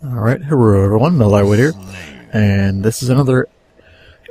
Alright, hello everyone, Mellightwood here, and this is another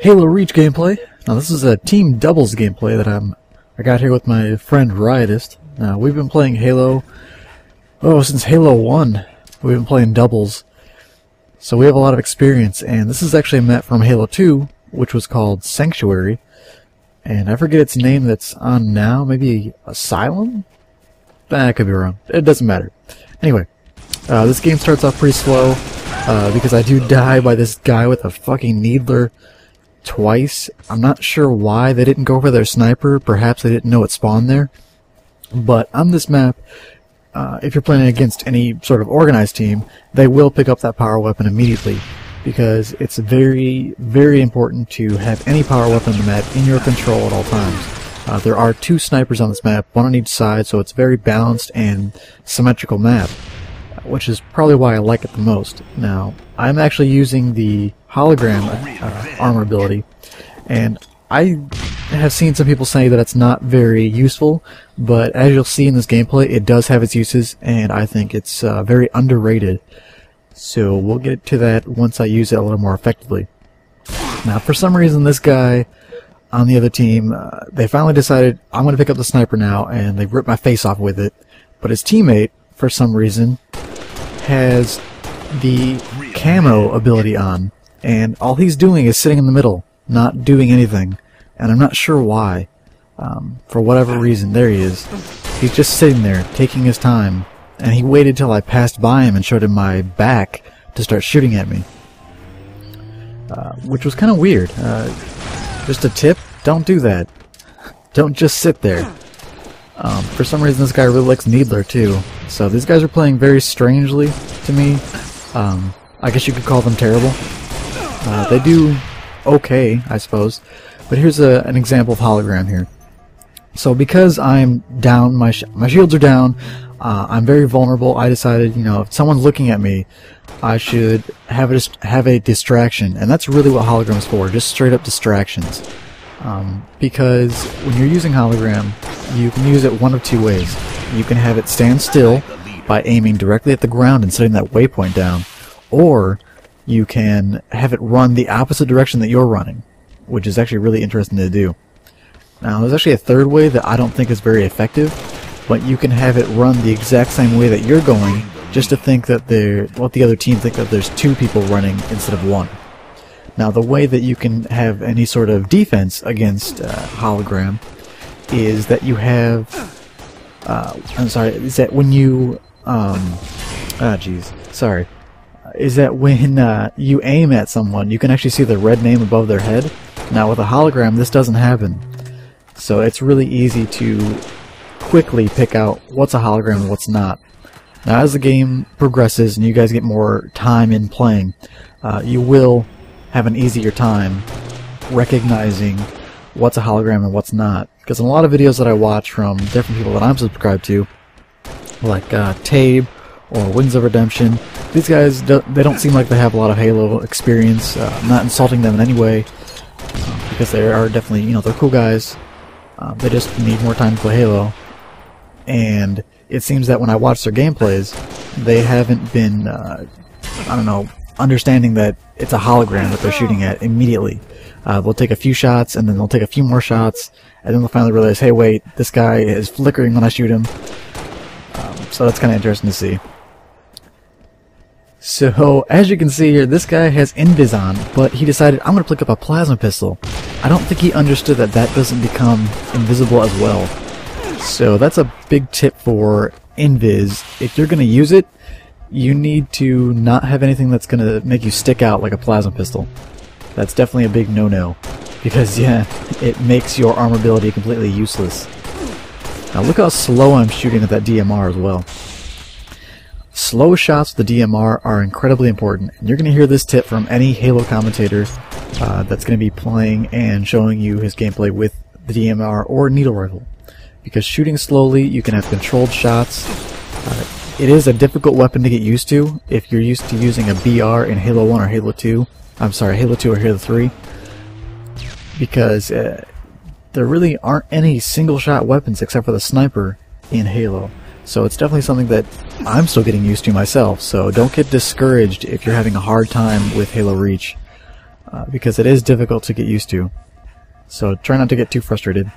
Halo Reach gameplay. Now this is a team doubles gameplay that I got here with my friend Riotist. Now we've been playing Halo, since Halo 1, we've been playing doubles, so we have a lot of experience, and this is actually a map from Halo 2, which was called Sanctuary, and I forget its name that's on now, maybe Asylum? I could be wrong, it doesn't matter. Anyway. This game starts off pretty slow, because I do die by this guy with a fucking needler twice. I'm not sure why they didn't go for their sniper, perhaps they didn't know it spawned there. But on this map, if you're playing against any sort of organized team, they will pick up that power weapon immediately, because it's very, very important to have any power weapon on the map in your control at all times. There are two snipers on this map, one on each side, so it's a very balanced and symmetrical map, which is probably why I like it the most. Now, I'm actually using the hologram armor ability, and I have seen some people say that it's not very useful, but as you'll see in this gameplay, it does have its uses, and I think it's very underrated. So we'll get to that once I use it a little more effectively. Now, for some reason, this guy on the other team, they finally decided, I'm going to pick up the sniper now, and they ripped my face off with it, but his teammate, for some reason, has the camo ability on, and all he's doing is sitting in the middle, not doing anything, and I'm not sure why. For whatever reason, there he is. He's just sitting there, taking his time, and he waited till I passed by him and showed him my back to start shooting at me. Which was kind of weird. Just a tip, don't do that. Don't just sit there. For some reason this guy really likes Needler too, so these guys are playing very strangely to me. I guess you could call them terrible. They do okay, I suppose, but here's an example of hologram here. So because I'm down, my shields are down, I'm very vulnerable. I decided, if someone's looking at me, I should have a distraction, and that's really what hologram's for, just straight up distractions. Because when you're using hologram, you can use it one of two ways. You can have it stand still by aiming directly at the ground and setting that waypoint down, or you can have it run the opposite direction that you're running, which is actually really interesting to do. Now, there's actually a third way that I don't think is very effective, but you can have it run the exact same way that you're going, just to think that let the other team think that there's two people running instead of one. Now, the way that you can have any sort of defense against hologram is that you have, is that when you, is that when you aim at someone, you can actually see the red name above their head. Now, with a hologram, this doesn't happen. So it's really easy to quickly pick out what's a hologram and what's not. Now, as the game progresses and you guys get more time in playing, you will have an easier time recognizing what's a hologram and what's not. Because in a lot of videos that I watch from different people that I'm subscribed to, like Tabe or Wings of Redemption, these guys, they don't seem like they have a lot of Halo experience. I'm not insulting them in any way, because they are definitely, they're cool guys. They just need more time to play Halo. And it seems that when I watch their gameplays, they haven't been, understanding that it's a hologram that they're shooting at immediately. They'll take a few shots, and then they'll take a few more shots, and then they'll finally realize, hey, wait, this guy is flickering when I shoot him. So that's kind of interesting to see. So, as you can see here, this guy has invis on, but he decided, I'm going to pick up a plasma pistol. I don't think he understood that that doesn't become invisible as well. So that's a big tip for invis. If you're going to use it, you need to not have anything that's going to make you stick out like a plasma pistol. That's definitely a big no-no, because yeah, it makes your armor ability completely useless. Now look how slow I'm shooting at that DMR as well. Slow shots with the DMR are incredibly important, and you're going to hear this tip from any Halo commentator that's going to be playing and showing you his gameplay with the DMR or needle rifle. Because shooting slowly, you can have controlled shots. It is a difficult weapon to get used to if you're used to using a BR in Halo 1 or Halo 2. I'm sorry, Halo 2 or Halo 3. Because there really aren't any single-shot weapons except for the sniper in Halo. So it's definitely something that I'm still getting used to myself, so don't get discouraged if you're having a hard time with Halo Reach, because it is difficult to get used to. So try not to get too frustrated.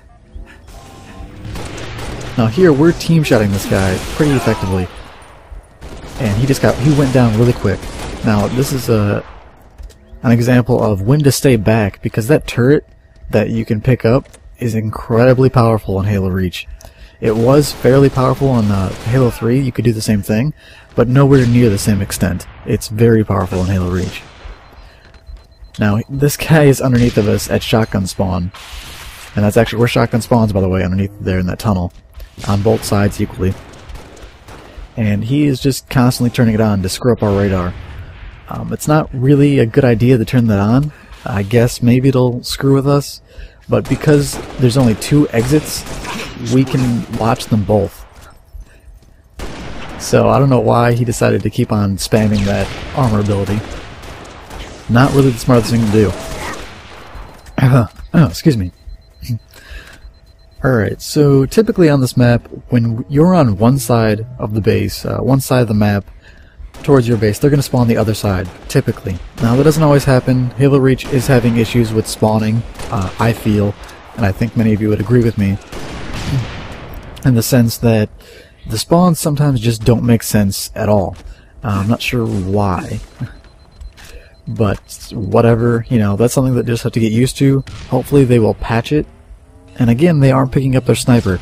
Now here we're team shotting this guy pretty effectively, and he went down really quick. Now this is an example of when to stay back, because that turret that you can pick up is incredibly powerful in Halo Reach. It was fairly powerful on Halo 3, you could do the same thing, but nowhere near the same extent. It's very powerful in Halo Reach. Now, this guy is underneath of us at shotgun spawn, and that's actually where shotgun spawns, by the way, underneath there in that tunnel, on both sides equally. And he is just constantly turning it on to screw up our radar. It's not really a good idea to turn that on. I guess maybe it'll screw with us, but because there's only 2 exits, we can watch them both. So I don't know why he decided to keep on spamming that armor ability. Not really the smartest thing to do. Oh, excuse me. Alright, so typically on this map, when you're on one side of the base, one side of the map towards your base, they're going to spawn the other side, typically. Now that doesn't always happen. Halo Reach is having issues with spawning, I feel, and I think many of you would agree with me, in the sense that the spawns sometimes just don't make sense at all. I'm not sure why. But whatever, you know, that's something that you just have to get used to. Hopefully they will patch it. And again, they aren't picking up their sniper.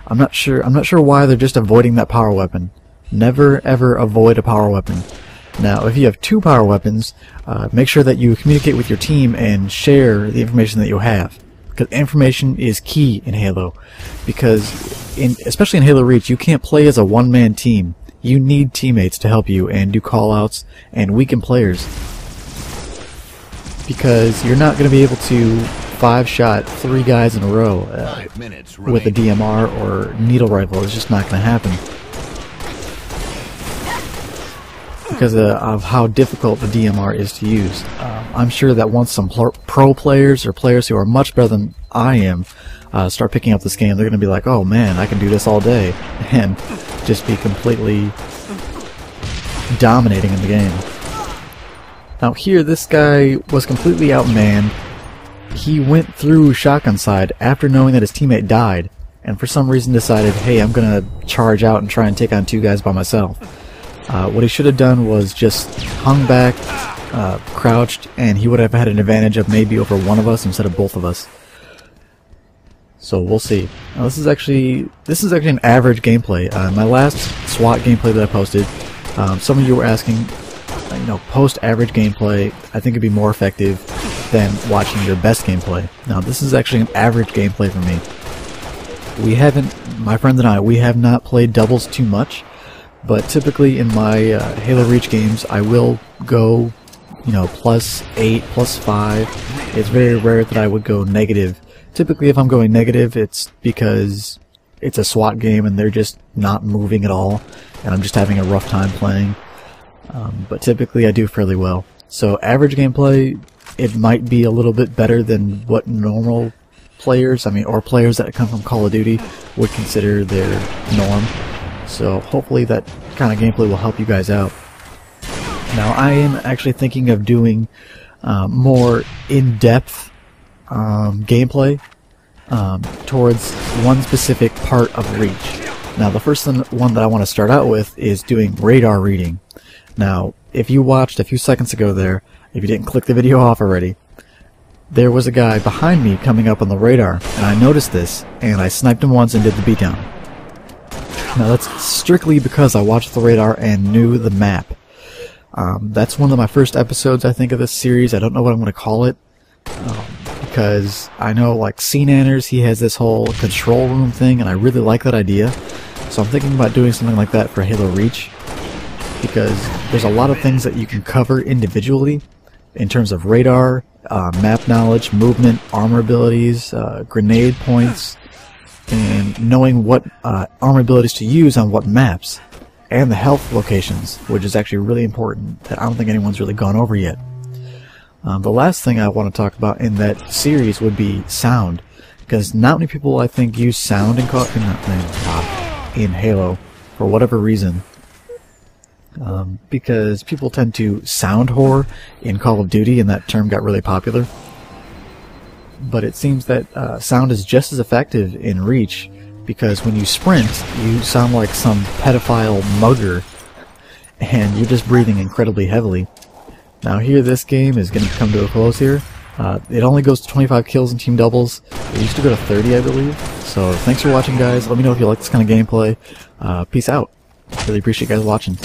I'm not sure why they're just avoiding that power weapon. Never ever avoid a power weapon. Now, if you have 2 power weapons, make sure that you communicate with your team and share the information that you have. Because information is key in Halo. Because, especially in Halo Reach, you can't play as a one-man team. You need teammates to help you and do call-outs and weaken players. Because you're not going to be able to 5-shot 3 guys in a row with a DMR or needle rifle. It's just not going to happen. Because of how difficult the DMR is to use. I'm sure that once some pro players or players who are much better than I am start picking up this game, they're going to be like, oh man, I can do this all day, and just be completely dominating in the game. Now here, this guy was completely outmanned. He went through shotgun side after knowing that his teammate died, and for some reason decided, hey, I'm going to charge out and try and take on 2 guys by myself. What he should have done was just hung back, crouched, and he would have had an advantage of maybe over one of us instead of both of us. So we'll see. Now, this is actually an average gameplay. My last SWAT gameplay that I posted, some of you were asking, you know, post average gameplay. I think it'd be more effective than watching your best gameplay. Now, this is actually an average gameplay for me. My friends and I, we have not played doubles too much. But typically in my Halo Reach games, I will go, you know, +8, +5. It's very rare that I would go negative. Typically if I'm going negative, it's because it's a SWAT game and they're just not moving at all, and I'm just having a rough time playing. But typically I do fairly well. So average gameplay, it might be a little bit better than what normal players, or players that come from Call of Duty would consider their norm. So hopefully that kind of gameplay will help you guys out. Now I am actually thinking of doing more in-depth gameplay towards one specific part of Reach. Now the first one that I want to start out with is doing radar reading. Now if you watched a few seconds ago there, if you didn't click the video off already, there was a guy behind me coming up on the radar, and I noticed this, and I sniped him once and did the beatdown. Now that's strictly because I watched the radar and knew the map. That's one of my first episodes, I think, of this series. I don't know what I'm going to call it, because I know, like, CNanners, he has this whole control room thing, and I really like that idea. So I'm thinking about doing something like that for Halo Reach, because there's a lot of things that you can cover individually in terms of radar, map knowledge, movement, armor abilities, grenade points, and knowing what armor abilities to use on what maps, and the health locations, which is actually really important that I don't think anyone's really gone over yet. The last thing I want to talk about in that series would be sound, because not many people, I think, use sound in Halo. for whatever reason. Because people tend to sound whore in Call of Duty, and that term got really popular. But it seems that sound is just as effective in Reach, because when you sprint, you sound like some pedophile mugger, and you're just breathing incredibly heavily. Now here, this game is going to come to a close here. It only goes to 25 kills in team doubles. It used to go to 30, I believe. So thanks for watching, guys. Let me know if you like this kind of gameplay. Peace out. Really appreciate you guys watching.